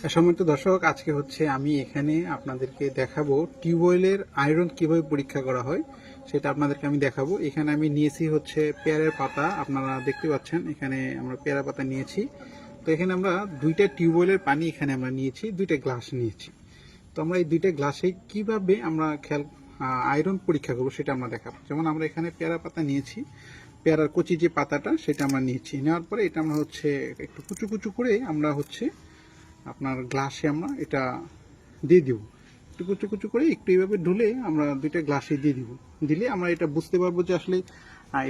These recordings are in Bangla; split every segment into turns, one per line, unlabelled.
সম্মানিত দর্শক, আজকে হচ্ছে আমি এখানে আপনাদেরকে দেখাবো টিউবওয়েলের আয়রন কিভাবে পরীক্ষা করা হয় সেটা আপনাদেরকে আমি দেখাবো। এখানে আমি নিয়েছি হচ্ছে পেয়ারের পাতা, আপনারা দেখতে পাচ্ছেন এখানে আমরা পেয়ারা পাতা নিয়েছি। তো এখানে আমরা দুইটা টিউবওয়েলের পানি এখানে আমরা নিয়েছি, দুইটা গ্লাস নিয়েছি। তো আমরা এই দুইটা গ্লাসে কিভাবে আমরা আয়রন পরীক্ষা করবো সেটা আমরা দেখাবো। যেমন আমরা এখানে পেয়ারা পাতা নিয়েছি, পেয়ারার কচি যে পাতাটা সেটা আমরা নিয়েছি। নেওয়ার পরে এটা আমরা হচ্ছে একটু কুচু কুচু করে আমরা হচ্ছে আপনার গ্লাসে আমরা এটা দিয়ে দিব, একটু কুচু কুচু করে একটু এইভাবে ঢুলে আমরা দুইটা গ্লাসে দিয়ে দিব। দিলে আমরা এটা বুঝতে পারবো যে আসলে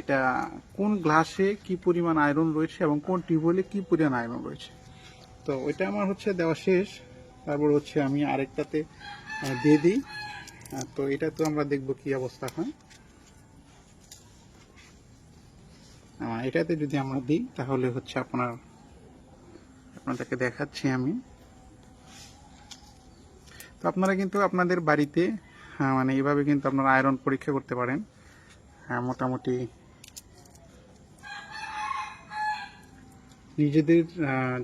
এটা কোন গ্লাসে কি পরিমাণ আয়রন রয়েছে এবং কোন টিউবওয়েলে কি পরিমাণ আয়রন রয়েছে। তো ওইটা আমার হচ্ছে দেওয়া শেষ। তারপর হচ্ছে আমি আরেকটাতে দিয়ে দিই। তো এটা তো আমরা দেখব কি অবস্থা হয়। এটাতে যদি আমরা দিই তাহলে হচ্ছে আপনাদেরকে দেখাচ্ছি আমি। তো আপনারা কিন্তু আপনাদের বাড়িতে মানে এইভাবে কিন্তু আপনারা আয়রন পরীক্ষা করতে পারেন। মোটামুটি নিজেদের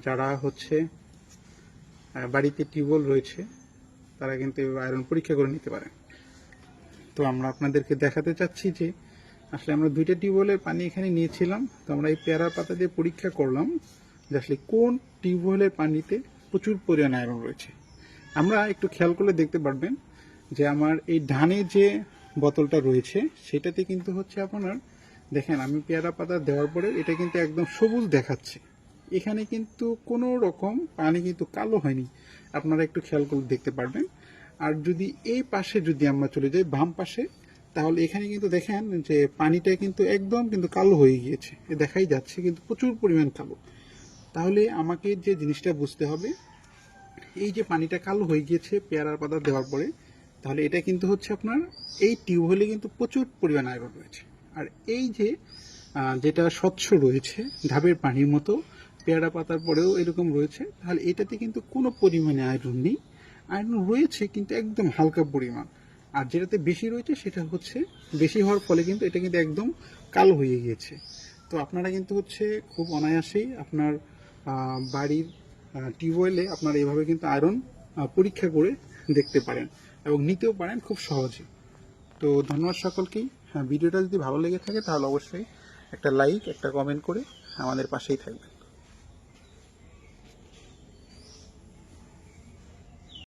যারা হচ্ছে বাড়িতে টিউবওয়েল রয়েছে তারা কিন্তু আয়রন পরীক্ষা করে নিতে পারেন। তো আমরা আপনাদেরকে দেখাতে চাচ্ছি যে আসলে আমরা দুইটা টিউবওয়েলের পানি এখানে নিয়েছিলাম। তো আমরা এই পেয়ারার পাতা দিয়ে পরীক্ষা করলাম যে আসলে কোন টিউবওয়েলের পানিতে প্রচুর পরিমাণে আয়রন রয়েছে। আমরা একটু খেয়াল করলে দেখতে পারবেন যে আমার এই ডানে যে বোতলটা রয়েছে সেটাতে কিন্তু হচ্ছে আপনার দেখেন, আমি পেয়ারা পাতা দেওয়ার পরে এটা কিন্তু একদম সবুজ দেখাচ্ছে। এখানে কিন্তু কোনো রকম পানি কিন্তু কালো হয়নি, আপনারা একটু খেয়াল করে দেখতে পারবেন। আর যদি এই পাশে যদি আমরা চলে যাই বাম পাশে, তাহলে এখানে কিন্তু দেখেন যে পানিটা কিন্তু একদম কিন্তু কালো হয়ে গিয়েছে, দেখাই যাচ্ছে কিন্তু প্রচুর পরিমাণ কালো। তাহলে আমাকে যে জিনিসটা বুঝতে হবে, এই যে পানিটা কালো হয়ে গিয়েছে পেয়ারার পাতা দেওয়ার পরে, তাহলে এটা কিন্তু হচ্ছে আপনার এই টিউবওয়েলে কিন্তু প্রচুর পরিমাণ আয়রন রয়েছে। আর এই যে যেটা স্বচ্ছ রয়েছে ঢাবের পানির মতো পেয়ারা পাতার পরেও এরকম রয়েছে, তাহলে এটাতে কিন্তু কোনো পরিমাণে আয়রন নেই। আয়রন রয়েছে কিন্তু একদম হালকা পরিমাণ। আর যেটাতে বেশি রয়েছে সেটা হচ্ছে বেশি হওয়ার ফলে কিন্তু এটা কিন্তু একদম কালো হয়ে গিয়েছে। তো আপনারা কিন্তু হচ্ছে খুব অনায়াসেই আপনার বাড়ির টিউবওয়েলে আপনারা এভাবে কিন্তু আয়রন পরীক্ষা করে দেখতে পারেন এবং নিতেও পারেন খুব সহজে। তো ধন্যবাদ সকলকেই। ভিডিওটা যদি ভালো লেগে থাকে তাহলে অবশ্যই একটা লাইক, একটা কমেন্ট করে আমাদের পাশেই থাকবেন।